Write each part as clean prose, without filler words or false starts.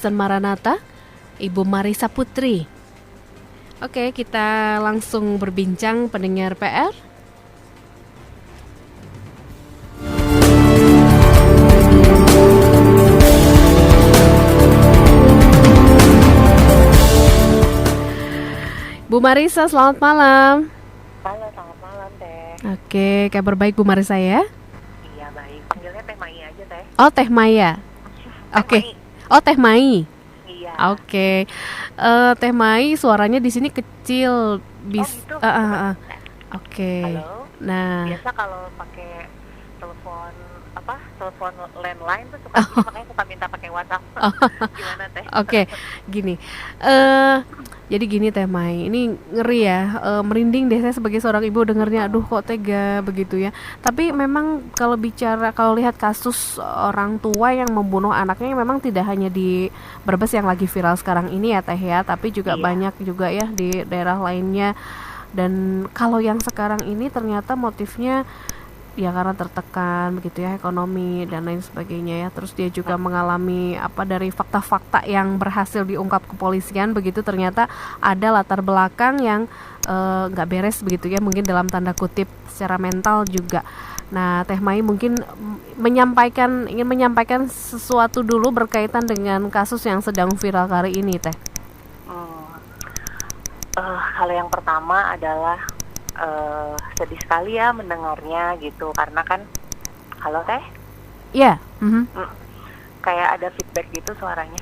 Kristen Maranatha, Ibu Marissa Putri. Oke, kita langsung berbincang pendengar PR. Bu Marissa, selamat malam. Halo, selamat malam, Teh. Oke, kabar baik Bu Marissa ya? Iya, baik. Panggilnya Teh Mai aja, Teh. Oh, Teh Maya. Oke. Mai. Oh, Teh Mai. Iya. Oke. Teh Mai suaranya di sini kecil. Gitu. Oke. Halo. Nah, Biasa kalau pakai telepon landline tuh suka gitu, makanya suka minta pakai WhatsApp. Gimana, Teh? oke. Gini. Jadi gini Teh Mai, ini ngeri ya, merinding deh saya sebagai seorang ibu dengarnya, aduh kok tega begitu ya. Tapi memang kalau lihat kasus orang tua yang membunuh anaknya, memang tidak hanya di Brebes yang lagi viral sekarang ini ya Teh ya, tapi juga Iya. banyak juga ya di daerah lainnya. Dan kalau yang sekarang ini ternyata motifnya ya karena tertekan begitu ya, ekonomi dan lain sebagainya ya. Terus dia juga mengalami dari fakta-fakta yang berhasil diungkap kepolisian begitu, ternyata ada latar belakang yang nggak beres begitu ya, mungkin dalam tanda kutip secara mental juga. Nah, Teh Mai mungkin ingin menyampaikan sesuatu dulu berkaitan dengan kasus yang sedang viral kali ini, Teh. Hal yang pertama adalah sedih sekali ya mendengarnya gitu, karena kan, halo Teh, Iya. kayak ada feedback gitu suaranya.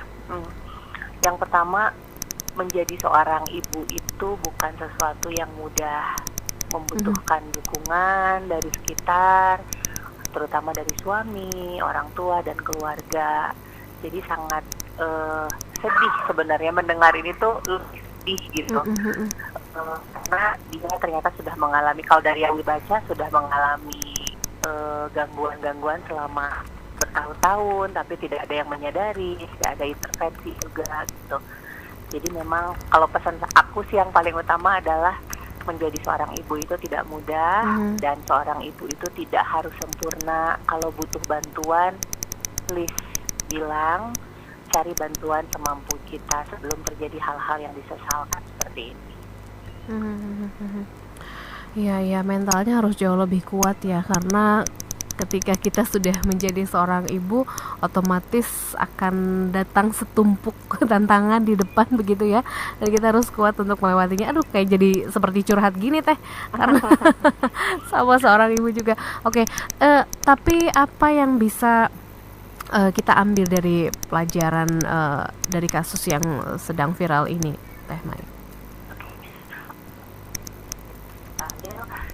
Yang pertama, menjadi seorang ibu itu bukan sesuatu yang mudah, membutuhkan dukungan dari sekitar, terutama dari suami, orang tua, dan keluarga. Jadi sangat sedih sebenarnya mendengar ini tuh, sedih gitu. Karena dia ternyata sudah mengalami, kalau dari yang dibaca, sudah mengalami gangguan-gangguan selama bertahun-tahun, tapi tidak ada yang menyadari, tidak ada intervensi juga gitu. Jadi memang kalau pesan aku sih yang paling utama adalah menjadi seorang ibu itu tidak mudah, dan seorang ibu itu tidak harus sempurna. Kalau butuh bantuan, please bilang, cari bantuan semampu kita sebelum terjadi hal-hal yang disesalkan seperti ini. Iya, mentalnya harus jauh lebih kuat ya, karena ketika kita sudah menjadi seorang ibu, otomatis akan datang setumpuk tantangan di depan begitu ya, dan kita harus kuat untuk melewatinya. Aduh, kayak jadi seperti curhat gini Teh, karena sama seorang ibu juga. Oke, tapi apa yang bisa kita ambil dari pelajaran dari kasus yang sedang viral ini, Teh Mai?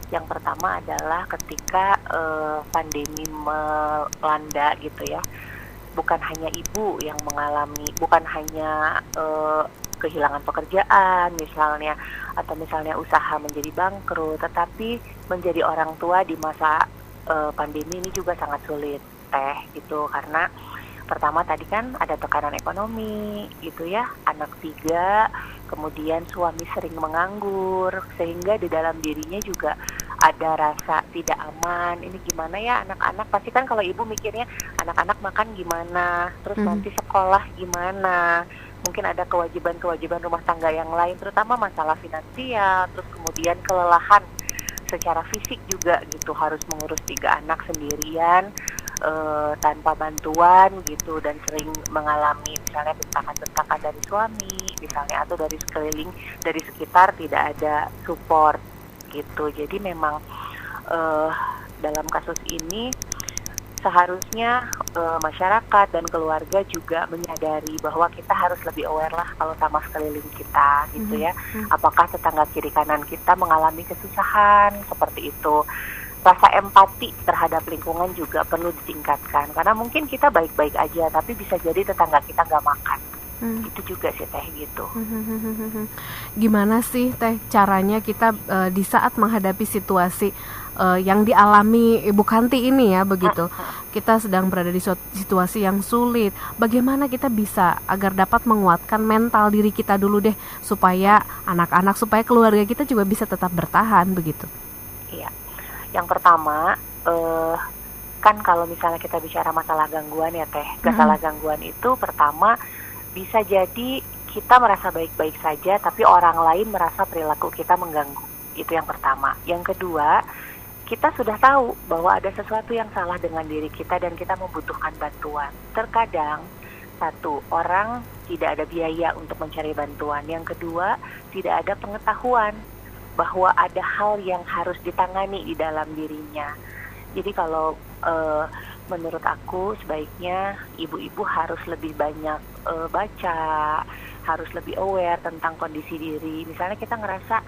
Yang pertama adalah ketika pandemi melanda gitu ya, bukan hanya ibu yang mengalami, bukan hanya kehilangan pekerjaan misalnya, atau misalnya usaha menjadi bangkrut, tetapi menjadi orang tua di masa pandemi ini juga sangat sulit Teh gitu, karena pertama tadi kan ada tekanan ekonomi gitu ya, anak 3, kemudian suami sering menganggur, sehingga di dalam dirinya juga ada rasa tidak aman. Ini gimana ya anak-anak, pasti kan kalau ibu mikirnya anak-anak makan gimana, terus nanti sekolah gimana, mungkin ada kewajiban-kewajiban rumah tangga yang lain, terutama masalah finansial, terus kemudian kelelahan secara fisik juga gitu, harus mengurus 3 anak sendirian tanpa bantuan gitu, dan sering mengalami misalnya bentakan-bentakan dari suami misalnya, atau dari sekeliling, dari sekitar tidak ada support gitu. Jadi memang dalam kasus ini seharusnya masyarakat dan keluarga juga menyadari bahwa kita harus lebih aware lah kalau sama sekeliling kita gitu ya. Apakah tetangga kiri kanan kita mengalami kesusahan seperti itu. Rasa empati terhadap lingkungan juga perlu ditingkatkan, karena mungkin kita baik-baik aja, tapi bisa jadi tetangga kita nggak makan. Itu juga sih Teh gitu. Gimana sih Teh caranya kita di saat menghadapi situasi yang dialami Ibu Kanti ini ya begitu, kita sedang berada di situasi yang sulit, bagaimana kita bisa agar dapat menguatkan mental diri kita dulu deh, supaya anak-anak, supaya keluarga kita juga bisa tetap bertahan begitu? Iya. Yang pertama, kan kalau misalnya kita bicara masalah gangguan ya Teh, masalah gangguan itu pertama bisa jadi kita merasa baik-baik saja, tapi orang lain merasa perilaku kita mengganggu. Itu yang pertama. Yang kedua, kita sudah tahu bahwa ada sesuatu yang salah dengan diri kita dan kita membutuhkan bantuan. Terkadang, satu, orang tidak ada biaya untuk mencari bantuan. Yang kedua, tidak ada pengetahuan bahwa ada hal yang harus ditangani di dalam dirinya. Jadi kalau menurut aku sebaiknya ibu-ibu harus lebih banyak baca, harus lebih aware tentang kondisi diri. Misalnya kita ngerasa,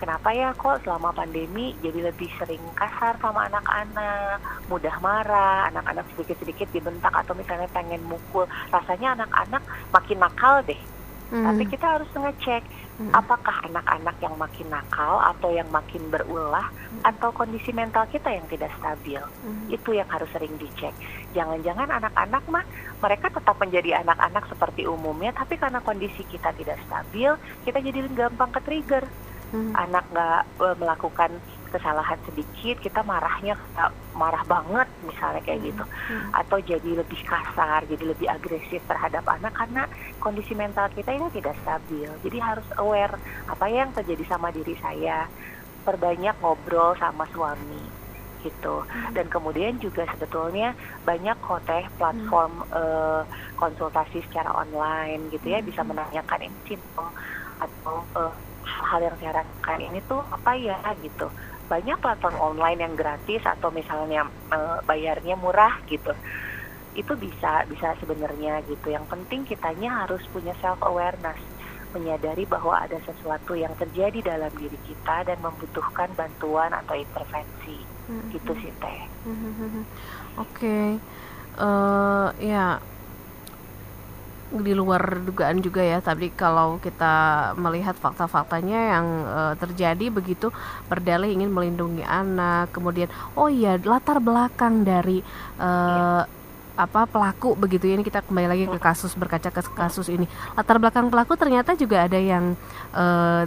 kenapa ya kok selama pandemi jadi lebih sering kasar sama anak-anak, mudah marah, anak-anak sedikit-sedikit dibentak atau misalnya pengen mukul. Rasanya anak-anak makin nakal deh. Tapi kita harus ngecek apakah anak-anak yang makin nakal atau yang makin berulah atau kondisi mental kita yang tidak stabil. Itu yang harus sering dicek. Jangan-jangan anak-anak mah mereka tetap menjadi anak-anak seperti umumnya, tapi karena kondisi kita tidak stabil, kita jadi gampang ke-trigger. Anak nggak melakukan kesalahan sedikit, kita marahnya marah banget misalnya kayak gitu, atau jadi lebih kasar, jadi lebih agresif terhadap anak karena kondisi mental kita ini tidak stabil. Jadi harus aware apa yang terjadi sama diri saya, perbanyak ngobrol sama suami gitu. Dan kemudian juga sebetulnya banyak kok teh platform konsultasi secara online gitu ya, bisa menanyakan ini simptom atau hal yang saya rasakan ini tuh apa ya gitu. Banyak platform online yang gratis atau misalnya bayarnya murah gitu. Itu bisa sebenarnya gitu. Yang penting kitanya harus punya self awareness, menyadari bahwa ada sesuatu yang terjadi dalam diri kita dan membutuhkan bantuan atau intervensi. Gitu sih Teh. Oke. Ya, di luar dugaan juga ya, tapi kalau kita melihat fakta-faktanya yang terjadi begitu, berdalih ingin melindungi anak, kemudian oh iya latar belakang dari pelaku begitu ya. Ini kita kembali lagi ke kasus, berkaca ke kasus ini, latar belakang pelaku ternyata juga ada yang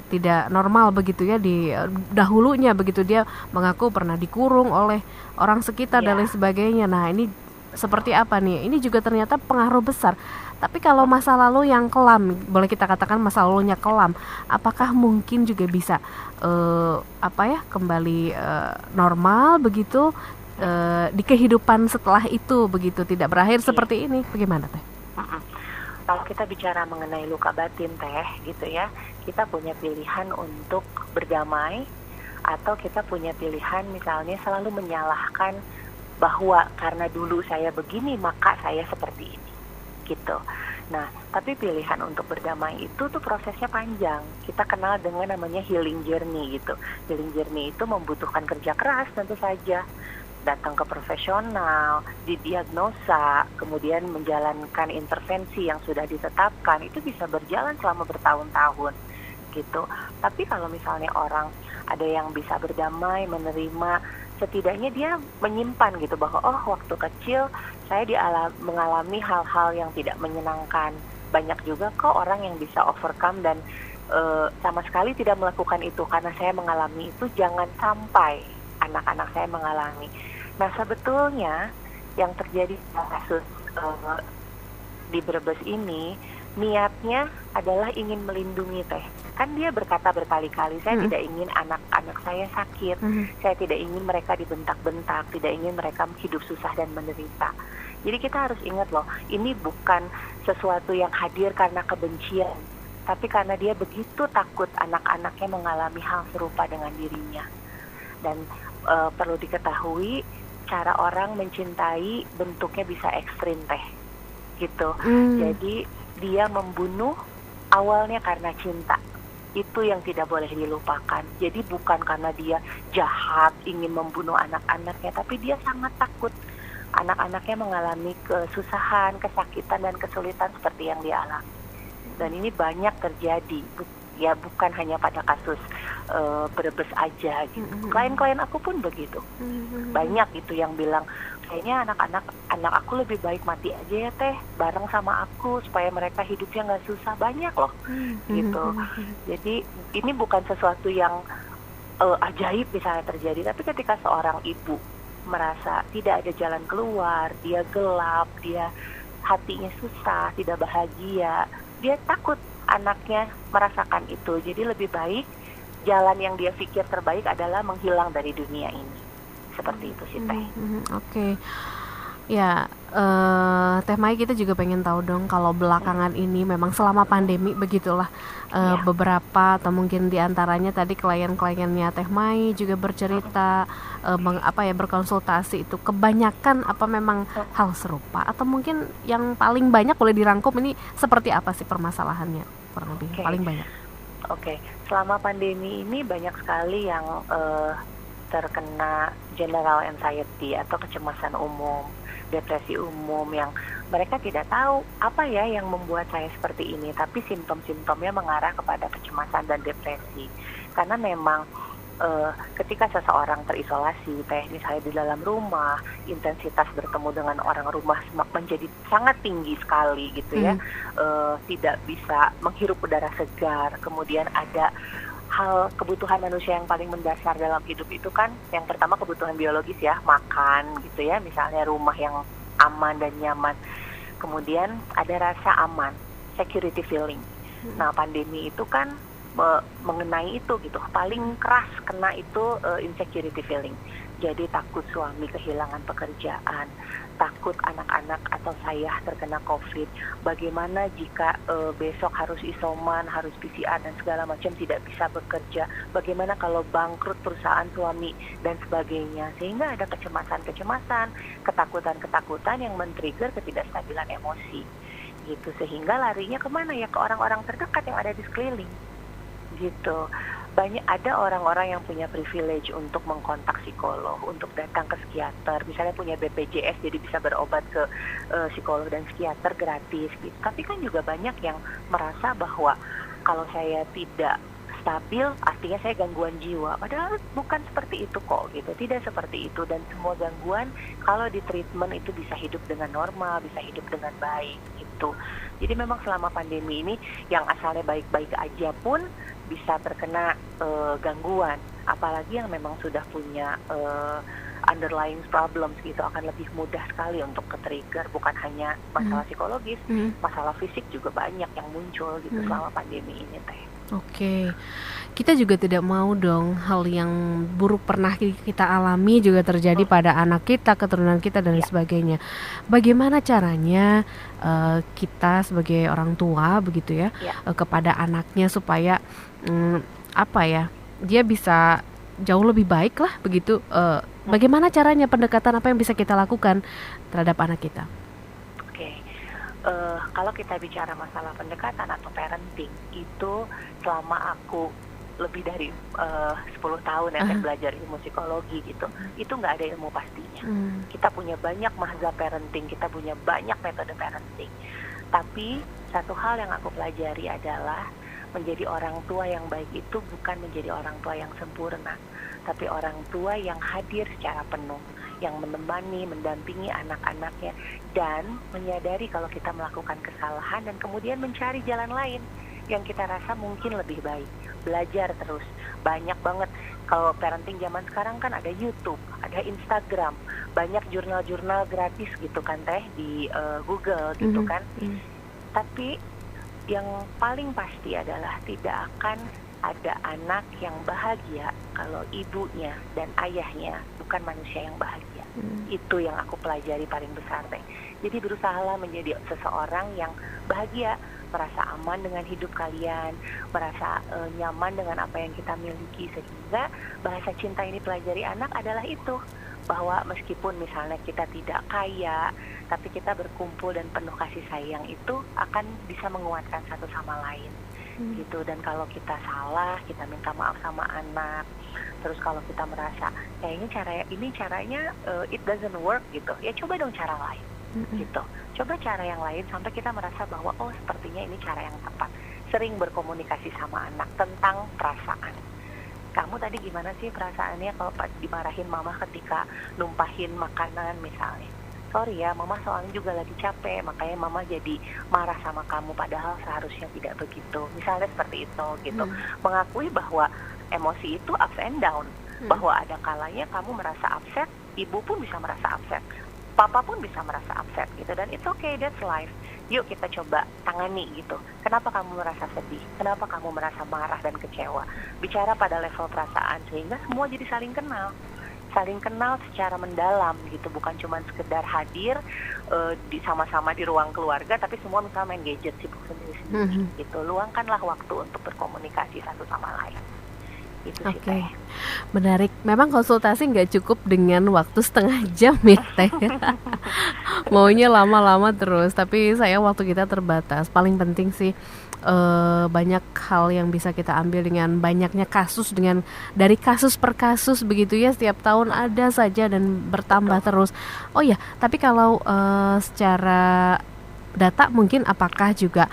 tidak normal begitu ya di dahulunya begitu. Dia mengaku pernah dikurung oleh orang sekitar dan lain sebagainya. Nah ini seperti apa nih? Ini juga ternyata pengaruh besar. Tapi kalau masa lalu yang kelam, boleh kita katakan masa lalunya kelam, apakah mungkin juga bisa kembali normal begitu di kehidupan setelah itu begitu, tidak berakhir seperti ini? Bagaimana Teh? Kalau kita bicara mengenai luka batin Teh gitu ya, kita punya pilihan untuk berdamai atau kita punya pilihan misalnya selalu menyalahkan bahwa karena dulu saya begini maka saya seperti ini gitu. Nah, tapi pilihan untuk berdamai itu tuh prosesnya panjang. Kita kenal dengan namanya healing journey gitu. Healing journey itu membutuhkan kerja keras tentu saja. Datang ke profesional, didiagnosa, kemudian menjalankan intervensi yang sudah ditetapkan, itu bisa berjalan selama bertahun-tahun gitu. Tapi kalau misalnya orang ada yang bisa berdamai, menerima, setidaknya dia menyimpan gitu bahwa oh waktu kecil saya mengalami hal-hal yang tidak menyenangkan. Banyak juga kok orang yang bisa overcome dan sama sekali tidak melakukan itu karena saya mengalami itu. Jangan sampai anak-anak saya mengalami. Nah sebetulnya yang terjadi dalam kasus di Brebes ini, niatnya adalah ingin melindungi Teh. Kan dia berkata berkali-kali, saya tidak ingin anak-anak saya sakit, saya tidak ingin mereka dibentak-bentak, tidak ingin mereka hidup susah dan menderita. Jadi kita harus ingat loh, ini bukan sesuatu yang hadir karena kebencian, tapi karena dia begitu takut anak-anaknya mengalami hal serupa dengan dirinya. Dan perlu diketahui, cara orang mencintai bentuknya bisa ekstrim Teh, gitu. Jadi dia membunuh awalnya karena cinta. Itu yang tidak boleh dilupakan. Jadi bukan karena dia jahat, ingin membunuh anak-anaknya, tapi dia sangat takut anak-anaknya mengalami kesusahan, kesakitan, dan kesulitan seperti yang dia alami. Dan ini banyak terjadi, ya bukan hanya pada kasus Brebes aja gitu. Klien-klien aku pun begitu. Banyak itu yang bilang, kayaknya anak aku lebih baik mati aja ya Teh, bareng sama aku supaya mereka hidupnya nggak susah. Banyak loh gitu. Jadi ini bukan sesuatu yang ajaib misalnya terjadi, tapi ketika seorang ibu merasa tidak ada jalan keluar, dia gelap, dia hatinya susah, tidak bahagia, dia takut anaknya merasakan itu. Jadi lebih baik jalan yang dia pikir terbaik adalah menghilang dari dunia ini. Seperti itu sih Teh. Oke. Ya, Teh Mai, kita juga pengen tahu dong kalau belakangan ini memang selama pandemi begitulah, beberapa atau mungkin diantaranya tadi klien-kliennya Teh Mai juga bercerita, berkonsultasi itu kebanyakan apa memang hal serupa atau mungkin yang paling banyak boleh dirangkum ini seperti apa sih permasalahannya kurang lebih paling banyak? Oke, selama pandemi ini banyak sekali yang terkena general anxiety atau kecemasan umum, depresi umum yang mereka tidak tahu apa ya yang membuat saya seperti ini, tapi simptom-simptomnya mengarah kepada kecemasan dan depresi. Karena memang ketika seseorang terisolasi, misalnya di dalam rumah, intensitas bertemu dengan orang rumah menjadi sangat tinggi sekali gitu ya, tidak bisa menghirup udara segar, kemudian ada hal kebutuhan manusia yang paling mendasar dalam hidup itu kan yang pertama kebutuhan biologis ya, makan gitu ya, misalnya rumah yang aman dan nyaman, kemudian ada rasa aman, security feeling. Nah pandemi itu kan mengenai itu gitu, paling keras kena itu insecurity feeling. Jadi takut suami kehilangan pekerjaan, takut anak-anak atau saya terkena COVID. Bagaimana jika besok harus isoman, harus PCR dan segala macam, tidak bisa bekerja. Bagaimana kalau bangkrut perusahaan suami dan sebagainya. Sehingga ada kecemasan-kecemasan, ketakutan-ketakutan yang men-trigger ketidakstabilan emosi. Gitu, sehingga larinya kemana ya? Ke orang-orang terdekat yang ada di sekeliling. Gitu. Banyak ada orang-orang yang punya privilege untuk mengkontak psikolog, untuk datang ke psikiater, misalnya punya BPJS jadi bisa berobat ke psikolog dan psikiater gratis gitu. Tapi kan juga banyak yang merasa bahwa kalau saya tidak stabil artinya saya gangguan jiwa, padahal bukan seperti itu kok gitu, tidak seperti itu, dan semua gangguan kalau di treatment itu bisa hidup dengan normal, bisa hidup dengan baik gitu. Jadi memang selama pandemi ini yang asalnya baik-baik aja pun bisa terkena gangguan, apalagi yang memang sudah punya underlying problems gitu akan lebih mudah sekali untuk ke-trigger, bukan hanya masalah psikologis, masalah fisik juga banyak yang muncul gitu selama pandemi ini Teh. Oke, kita juga tidak mau dong hal yang buruk pernah kita alami juga terjadi pada anak kita, keturunan kita dan sebagainya. Bagaimana caranya kita sebagai orang tua begitu ya, kepada anaknya supaya dia bisa jauh lebih baik lah begitu. Bagaimana caranya, pendekatan apa yang bisa kita lakukan terhadap anak kita? Kalau kita bicara masalah pendekatan atau parenting, itu selama aku lebih dari 10 tahun ya saya belajar ilmu psikologi gitu, itu nggak ada ilmu pastinya. Kita punya banyak mazhab parenting, kita punya banyak metode parenting. Tapi satu hal yang aku pelajari adalah menjadi orang tua yang baik itu bukan menjadi orang tua yang sempurna, tapi orang tua yang hadir secara penuh, yang menemani, mendampingi anak-anaknya, dan menyadari kalau kita melakukan kesalahan dan kemudian mencari jalan lain yang kita rasa mungkin lebih baik. Belajar terus, banyak banget. Kalau parenting zaman sekarang kan ada YouTube, ada Instagram, banyak jurnal-jurnal gratis gitu kan Teh di Google gitu kan. Tapi yang paling pasti adalah tidak akan ada anak yang bahagia kalau ibunya dan ayahnya bukan manusia yang bahagia. Itu yang aku pelajari paling besar Teh. Jadi berusahalah menjadi seseorang yang bahagia, merasa aman dengan hidup kalian, merasa nyaman dengan apa yang kita miliki, sehingga bahasa cinta ini pelajari anak adalah itu, bahwa meskipun misalnya kita tidak kaya, tapi kita berkumpul dan penuh kasih sayang, itu akan bisa menguatkan satu sama lain gitu. Dan kalau kita salah, kita minta maaf sama anak. Terus kalau kita merasa kayaknya ini caranya it doesn't work gitu, ya coba dong cara lain gitu. Coba cara yang lain sampai kita merasa bahwa oh sepertinya ini cara yang tepat. Sering berkomunikasi sama anak tentang perasaan. Kamu tadi gimana sih perasaannya kalau dimarahin mama ketika numpahin makanan misalnya? Sorry ya, mama soalnya juga lagi capek, makanya mama jadi marah sama kamu, padahal seharusnya tidak begitu. Misalnya seperti itu gitu. Mengakui bahwa emosi itu ups and down, bahwa ada kalanya kamu merasa upset, ibu pun bisa merasa upset, papa pun bisa merasa upset gitu, dan it's okay, that's life. yuk kita coba tangani gitu. Kenapa kamu merasa sedih? Kenapa kamu merasa marah dan kecewa? Bicara pada level perasaan sehingga semua jadi saling kenal secara mendalam gitu, bukan cuma sekedar hadir di sama-sama di ruang keluarga tapi semua misalnya main gadget sibuk sendiri-sendiri gitu. Luangkanlah waktu untuk berkomunikasi satu sama lain. Itu sih Oke, Teh. menarik. Memang konsultasi nggak cukup dengan waktu setengah jam ya Teh. Maunya lama-lama terus, tapi saya waktu kita terbatas. Paling penting sih banyak hal yang bisa kita ambil dengan banyaknya kasus, dengan dari kasus per kasus begitu ya, setiap tahun ada saja dan bertambah terus. Oh ya, tapi kalau secara data mungkin apakah juga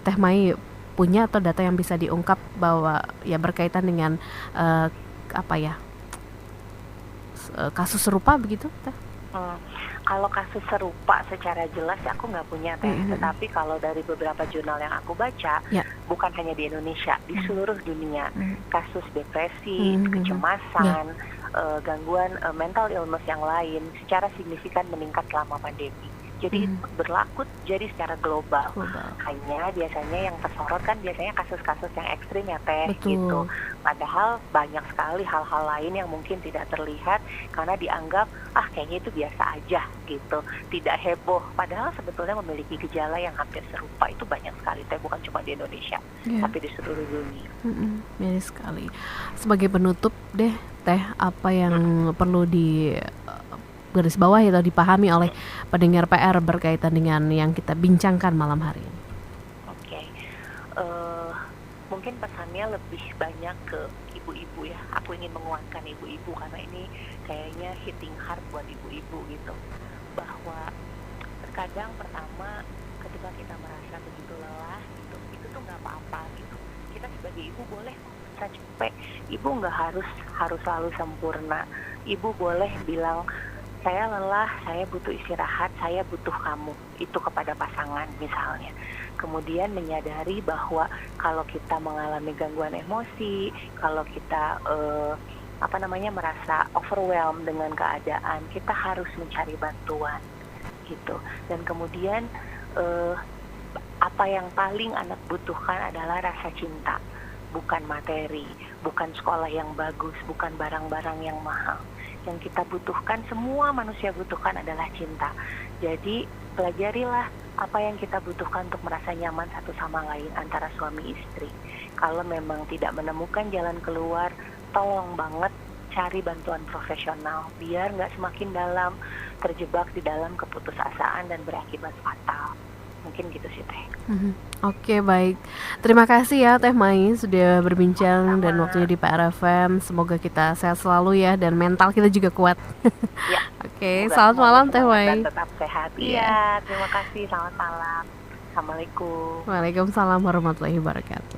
Teh Mai punya atau data yang bisa diungkap bahwa ya berkaitan dengan apa ya kasus serupa begitu Teh? Kalau kasus serupa secara jelas ya aku nggak punya Teh, tetapi kalau dari beberapa jurnal yang aku baca, bukan hanya di Indonesia, di seluruh dunia, kasus depresi, kecemasan, gangguan mental illness yang lain secara signifikan meningkat selama pandemi. Jadi berlaku jadi secara global. Hanya biasanya yang tersorot kan biasanya kasus-kasus yang ekstrim ya Teh. Betul. Gitu. Padahal banyak sekali hal-hal lain yang mungkin tidak terlihat karena dianggap kayaknya itu biasa aja gitu, tidak heboh. Padahal sebetulnya memiliki gejala yang hampir serupa itu banyak sekali Teh, bukan cuma di Indonesia, tapi di seluruh dunia. Banyak sekali. Sebagai penutup deh Teh, apa yang perlu di garis bawah atau dipahami oleh pendengar PR berkaitan dengan yang kita bincangkan malam hari ini? Oke, mungkin pesannya lebih banyak ke ibu-ibu ya. Aku ingin menguatkan ibu-ibu karena ini kayaknya hitting hard buat ibu-ibu gitu. Bahwa terkadang pertama ketika kita merasa begitu lelah gitu, itu tuh nggak apa-apa gitu. Kita sebagai ibu boleh merasa capek. Ibu nggak harus selalu sempurna. Ibu boleh bilang, saya lelah, saya butuh istirahat, saya butuh kamu. Itu kepada pasangan misalnya. Kemudian menyadari bahwa kalau kita mengalami gangguan emosi, kalau kita merasa overwhelmed dengan keadaan, kita harus mencari bantuan gitu. Dan kemudian apa yang paling anak butuhkan adalah rasa cinta, bukan materi, bukan sekolah yang bagus, bukan barang-barang yang mahal. Yang kita butuhkan, semua manusia butuhkan adalah cinta. Jadi pelajarilah apa yang kita butuhkan untuk merasa nyaman satu sama lain antara suami istri. Kalau memang tidak menemukan jalan keluar, tolong banget cari bantuan profesional biar nggak semakin dalam, terjebak di dalam keputusasaan dan berakibat fatal. Mungkin gitu sih Teh. Oke, baik. Terima kasih ya Teh Mai sudah berbincang dan waktunya di PRFM. Semoga kita sehat selalu ya dan mental kita juga kuat. Ya. Oke, selamat malam Teh Mai. Dan tetap sehat. Iya, terima kasih. Selamat malam. Assalamualaikum. Waalaikumsalam warahmatullahi wabarakatuh.